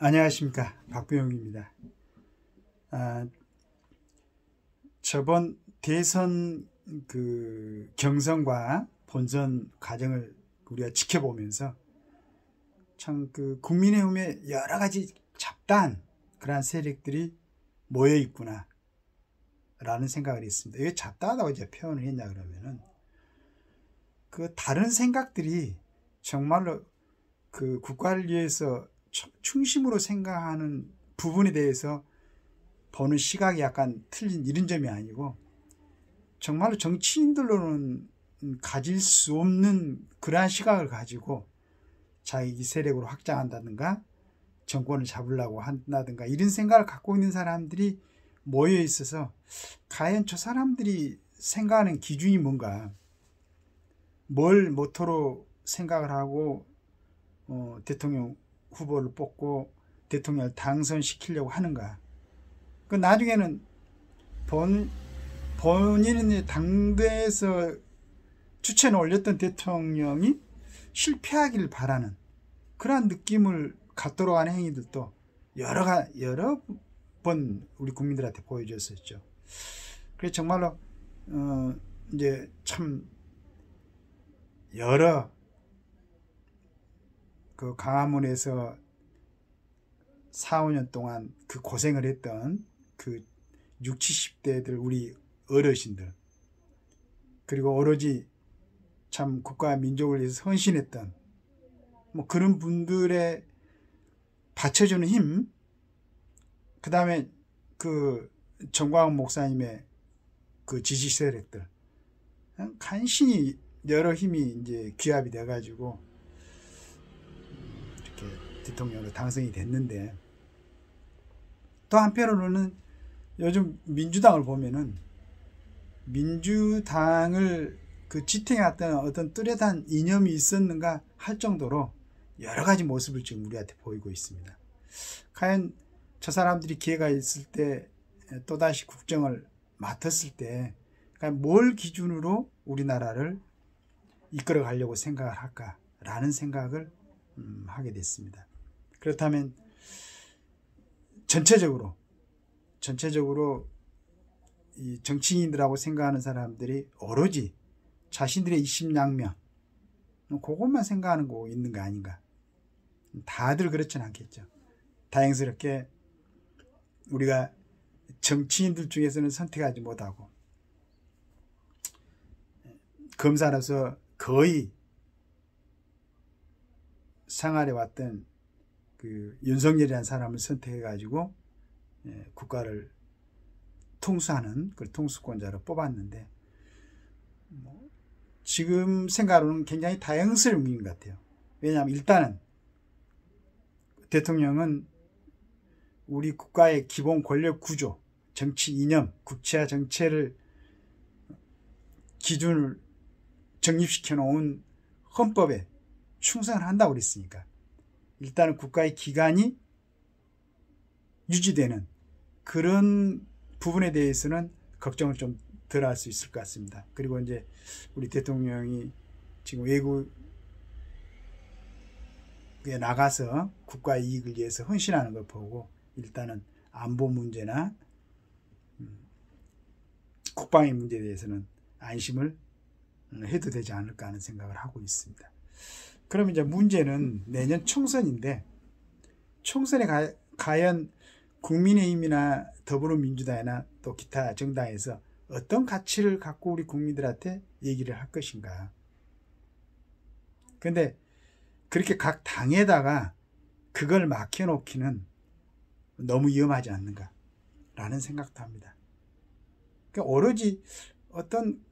안녕하십니까, 박병욱입니다. 저번 대선 경선과 본선 과정을 우리가 지켜보면서 참 국민의힘에 여러 가지 잡다한 그러한 세력들이 모여 있구나 라는 생각을 했습니다. 왜 잡다하다고 이제 표현을 했냐 그러면은 다른 생각들이 정말로 국가를 위해서 중심으로 생각하는 부분에 대해서 보는 시각이 약간 틀린 이런 점이 아니고, 정말로 정치인들로는 가질 수 없는 그러한 시각을 가지고 자기 세력으로 확장한다든가 정권을 잡으려고 한다든가 이런 생각을 갖고 있는 사람들이 모여 있어서, 과연 저 사람들이 생각하는 기준이 뭔가, 뭘 모토로 생각을 하고 대통령 후보를 뽑고 대통령을 당선시키려고 하는가. 나중에는 본인은 당대에서 추천을 올렸던 대통령이 실패하기를 바라는 그러한 느낌을 갖도록 하는 행위들도 여러 번 우리 국민들한테 보여줬었죠. 그래서 정말로 이제 참 여러 광화문에서 4, 5년 동안 고생을 했던 60, 70대들 우리 어르신들, 그리고 오로지 참 국가와 민족을 위해서 헌신했던 그런 분들의 받쳐주는 힘, 그 다음에 정광훈 목사님의 지지 세력들, 간신히 여러 힘이 이제 귀합이 돼가지고 대통령으로 당선이 됐는데, 또 한편으로는 요즘 민주당을 보면은 민주당을 지탱했던 어떤 뚜렷한 이념이 있었는가 할 정도로 여러 가지 모습을 지금 우리한테 보이고 있습니다. 과연 저 사람들이 기회가 있을 때 또다시 국정을 맡았을 때 뭘 기준으로 우리나라를 이끌어 가려고 생각을 할까라는 생각을 하게 됐습니다. 그렇다면 전체적으로 이 정치인이라고 생각하는 사람들이 오로지 자신들의 이심양면 그것만 생각하는 거 있는 거 아닌가. 다들 그렇진 않겠죠. 다행스럽게 우리가 정치인들 중에서는 선택하지 못하고 검사로서 거의 생활해 왔던 윤석열이라는 사람을 선택해가지고 국가를 통수하는 통수권자로 뽑았는데, 지금 생각으로는 굉장히 다행스러운 일인 것 같아요. 왜냐하면 일단은 대통령은 우리 국가의 기본 권력 구조, 정치 이념, 국채와 정체를 기준을 정립시켜 놓은 헌법에 충성을 한다고 그랬으니까 일단은 국가의 기관이 유지되는 그런 부분에 대해서는 걱정을 좀 덜 할 수 있을 것 같습니다. 그리고 이제 우리 대통령이 지금 외국에 나가서 국가의 이익을 위해서 헌신하는 걸 보고 일단은 안보 문제나 국방의 문제에 대해서는 안심을 해도 되지 않을까 하는 생각을 하고 있습니다. 그럼 이제 문제는 내년 총선인데, 총선에 과연 국민의힘이나 더불어민주당이나 또 기타 정당에서 어떤 가치를 갖고 우리 국민들한테 얘기를 할 것인가. 근데 그렇게 각 당에다가 그걸 맡겨놓기는 너무 위험하지 않는가 라는 생각도 합니다. 그러니까 오로지 어떤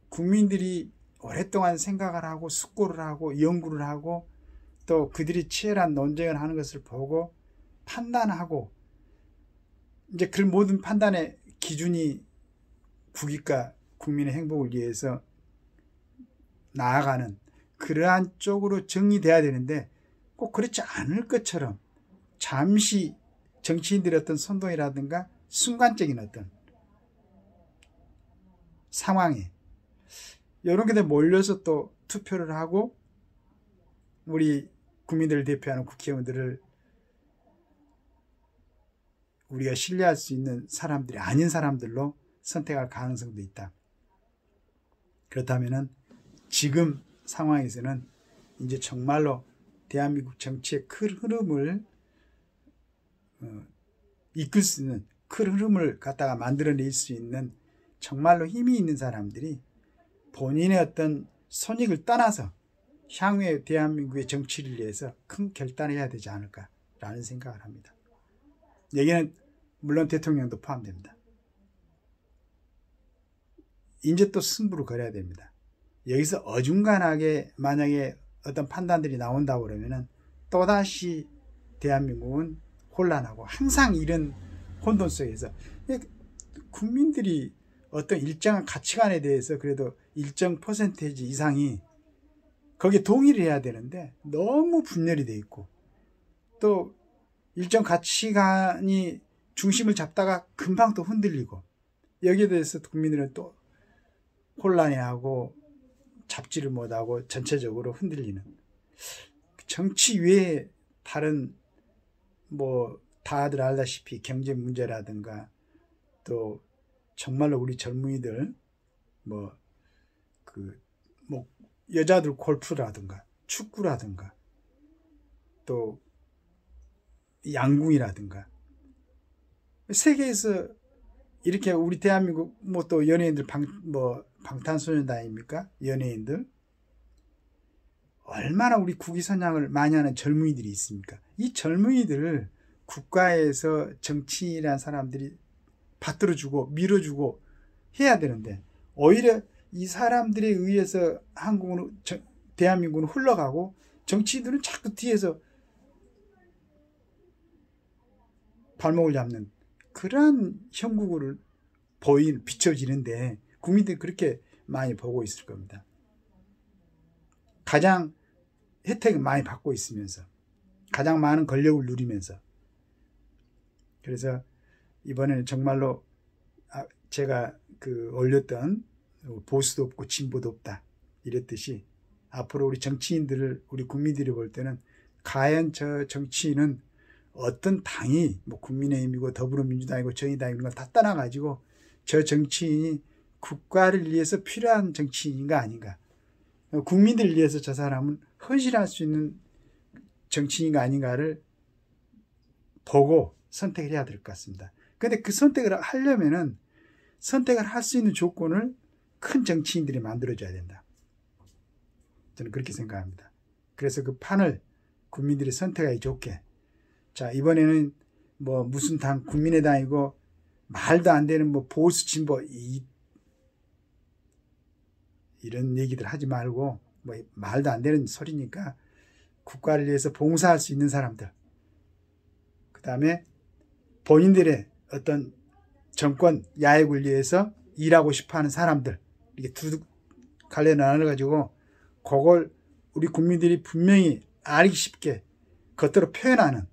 국민들이 오랫동안 생각을 하고 숙고를 하고 연구를 하고 또 그들이 치열한 논쟁을 하는 것을 보고 판단하고, 이제 그 모든 판단의 기준이 국익과 국민의 행복을 위해서 나아가는 그러한 쪽으로 정리돼야 되는데, 꼭 그렇지 않을 것처럼 잠시 정치인들의 어떤 선동이라든가 순간적인 어떤 상황에 이런 게 몰려서 또 투표를 하고 우리 국민들을 대표하는 국회의원들을 우리가 신뢰할 수 있는 사람들이 아닌 사람들로 선택할 가능성도 있다. 그렇다면은 지금 상황에서는 이제 정말로 대한민국 정치의 큰 흐름을 이끌 수 있는, 큰 흐름을 갖다가 만들어낼 수 있는 정말로 힘이 있는 사람들이 본인의 어떤 손익을 떠나서 향후의 대한민국의 정치를 위해서 큰 결단을 해야 되지 않을까라는 생각을 합니다. 여기는 물론 대통령도 포함됩니다. 이제 또 승부를 걸어야 됩니다. 여기서 어중간하게 만약에 어떤 판단들이 나온다고 그러면은 또다시 대한민국은 혼란하고, 항상 이런 혼돈 속에서 국민들이 어떤 일정한 가치관에 대해서 그래도 일정 퍼센테이지 이상이 거기에 동의를 해야 되는데 너무 분열이 돼 있고, 또 일정 가치관이 중심을 잡다가 금방 또 흔들리고, 여기에 대해서 국민들은 또 혼란해하고 잡지를 못하고 전체적으로 흔들리는, 정치 외에 다른 다들 알다시피 경제 문제라든가, 또 정말로 우리 젊은이들 여자들 골프라든가 축구라든가 또 양궁이라든가, 세계에서 이렇게 우리 대한민국 또 연예인들 방탄소년단 아닙니까? 연예인들 얼마나 우리 국위선양을 많이 하는 젊은이들이 있습니까? 이 젊은이들을 국가에서 정치인이라는 사람들이 받들어주고 밀어주고 해야 되는데, 오히려 이 사람들에 의해서 대한민국은 흘러가고 정치인들은 자꾸 뒤에서 발목을 잡는 그러한 형국을 비춰지는데, 국민들이 그렇게 많이 보고 있을 겁니다. 가장 혜택을 많이 받고 있으면서, 가장 많은 권력을 누리면서. 그래서 이번에는 정말로 제가 올렸던 보수도 없고 진보도 없다 이랬듯이, 앞으로 우리 정치인들을, 우리 국민들이 볼 때는 과연 저 정치인은 어떤 당이 국민의힘이고 더불어민주당이고 정의당이고 이런 걸 다 떠나가지고 저 정치인이 국가를 위해서 필요한 정치인인가 아닌가, 국민들을 위해서 저 사람은 헌신할 수 있는 정치인인가 아닌가를 보고 선택을 해야 될 것 같습니다. 그런데 그 선택을 하려면은 선택을 할 수 있는 조건을 큰 정치인들이 만들어줘야 된다. 저는 그렇게 생각합니다. 그래서 그 판을 국민들이 선택하기 좋게, 자, 이번에는 무슨 당, 국민의당이고 말도 안 되는 보수 진보 이런 얘기들 하지 말고, 말도 안 되는 소리니까 국가를 위해서 봉사할 수 있는 사람들, 그 다음에 본인들의 어떤 정권 야획을 위해서 일하고 싶어하는 사람들, 이렇게 두 갈래 나눠가지고 그걸 우리 국민들이 분명히 알기 쉽게 겉으로 표현하는,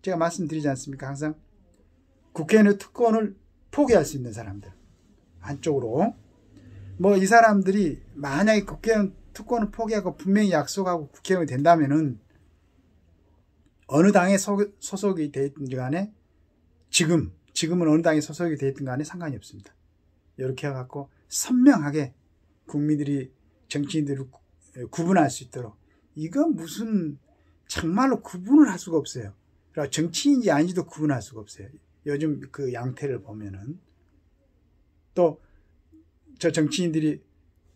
제가 말씀드리지 않습니까? 항상 국회의원의 특권을 포기할 수 있는 사람들 한쪽으로, 이 사람들이 만약에 국회의원 특권을 포기하고 분명히 약속하고 국회의원이 된다면은 어느 당에 소속이 되어 있든 간에, 지금은 어느 당에 소속이 되어 있든 간에 상관이 없습니다. 이렇게 해갖고 선명하게 국민들이 정치인들을 구분할 수 있도록, 이건 무슨 정말로 구분을 할 수가 없어요. 그러니까 정치인인지 아닌지도 구분할 수가 없어요. 요즘 그 양태를 보면은. 또 저 정치인들이,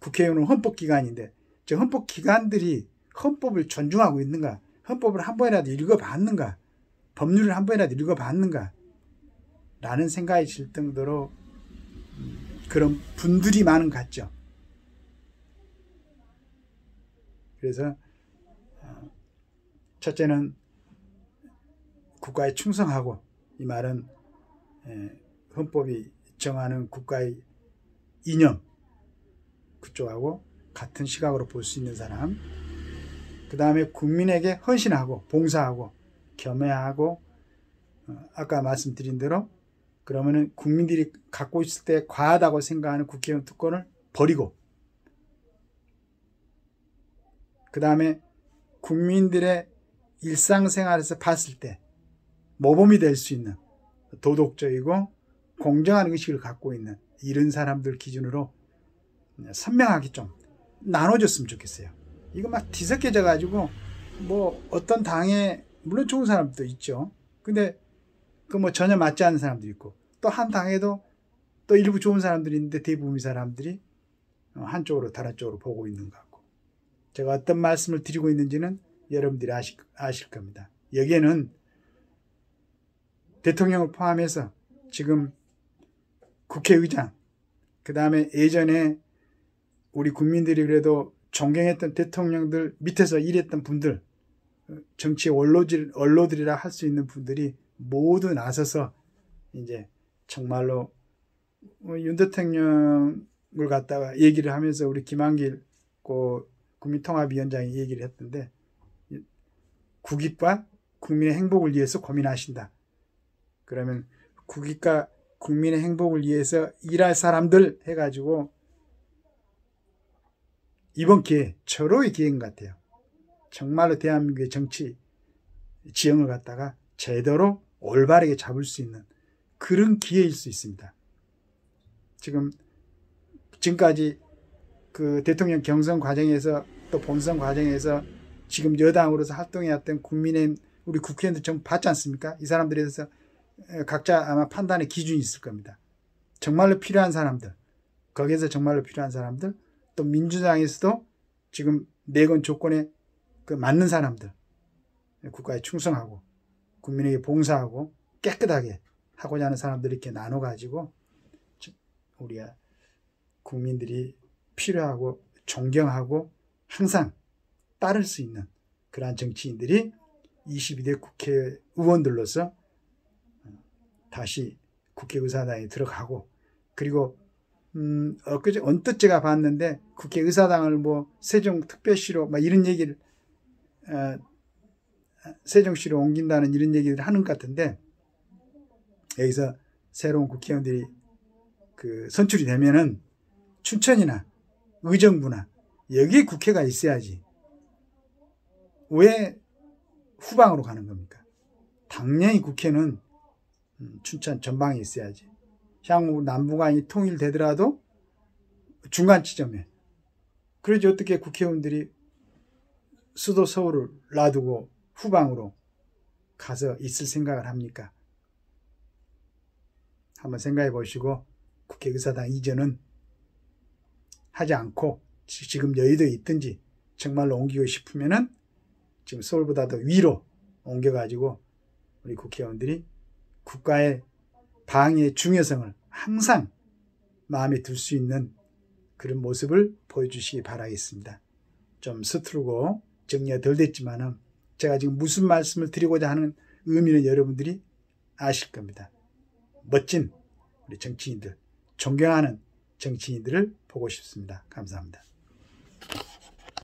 국회의원은 헌법기관인데 저 헌법기관들이 헌법을 존중하고 있는가, 헌법을 한 번이라도 읽어봤는가, 법률을 한 번이라도 읽어봤는가 라는 생각이 들 정도로 그런 분들이 많은 것 같죠. 그래서 첫째는 국가에 충성하고, 이 말은 헌법이 정하는 국가의 이념, 그쪽하고 같은 시각으로 볼 수 있는 사람, 그 다음에 국민에게 헌신하고 봉사하고 겸해하고, 아까 말씀드린 대로 그러면은 국민들이 갖고 있을 때 과하다고 생각하는 국회의원 특권을 버리고, 그 다음에 국민들의 일상생활에서 봤을 때 모범이 될 수 있는 도덕적이고 공정한 의식을 갖고 있는 이런 사람들 기준으로 선명하게 좀 나눠줬으면 좋겠어요. 이거 막 뒤섞여져 가지고 뭐 어떤 당에 물론 좋은 사람도 있죠. 근데 그 뭐 전혀 맞지 않는 사람도 있고 또 한 당에도 또 일부 좋은 사람들이 있는데 대부분의 사람들이 한쪽으로 다른 쪽으로 보고 있는 것 같고 제가 어떤 말씀을 드리고 있는지는 여러분들이 아실 겁니다. 여기에는 대통령을 포함해서 지금 국회의장 그 다음에 예전에 우리 국민들이 그래도 존경했던 대통령들 밑에서 일했던 분들 정치 원로들이라 할 수 있는 분들이 모두 나서서 이제 정말로 윤 대통령을 갖다가 얘기를 하면서 우리 김한길 국민통합위원장이 얘기를 했던데 국익과 국민의 행복을 위해서 고민하신다. 그러면 국익과 국민의 행복을 위해서 일할 사람들 해가지고 이번 기회 절호의 기회인 것 같아요. 정말로 대한민국의 정치 지형을 갖다가 제대로 올바르게 잡을 수 있는 그런 기회일 수 있습니다. 지금까지 그 대통령 경선 과정에서 또 본선 과정에서 지금 여당으로서 활동해왔던 국민의힘 우리 국회의원들 좀 봤지 않습니까? 이 사람들에 대해서 각자 아마 판단의 기준이 있을 겁니다. 정말로 필요한 사람들, 거기에서 정말로 필요한 사람들, 또 민주당에서도 지금 내건 조건에 그 맞는 사람들, 국가에 충성하고 국민에게 봉사하고 깨끗하게 하고자 하는 사람들 이렇게 나눠가지고 우리가 국민들이 필요하고 존경하고 항상 따를 수 있는 그러한 정치인들이 22대 국회의원들로서 다시 국회의사당에 들어가고 그리고 언뜻 제가 봤는데 국회의사당을 뭐 세종특별시로 막 이런 얘기를 세종시로 옮긴다는 이런 얘기를 하는 것 같은데 여기서 새로운 국회의원들이 그 선출이 되면은 춘천이나 의정부나 여기에 국회가 있어야지 왜 후방으로 가는 겁니까? 당연히 국회는 춘천 전방에 있어야지. 향후 남북안이 통일되더라도 중간 지점에. 그러지 어떻게 국회의원들이 수도 서울을 놔두고 후방으로 가서 있을 생각을 합니까? 한번 생각해 보시고 국회의사당 이전은 하지 않고 지금 여의도에 있든지 정말로 옮기고 싶으면은 지금 서울보다도 위로 옮겨가지고 우리 국회의원들이 국가의 방위의 중요성을 항상 마음에 둘 수 있는 그런 모습을 보여주시기 바라겠습니다. 좀 서투르고 정리가 덜 됐지만은 제가 지금 무슨 말씀을 드리고자 하는 의미는 여러분들이 아실 겁니다. 멋진 우리 정치인들, 존경하는 정치인들을 보고 싶습니다. 감사합니다.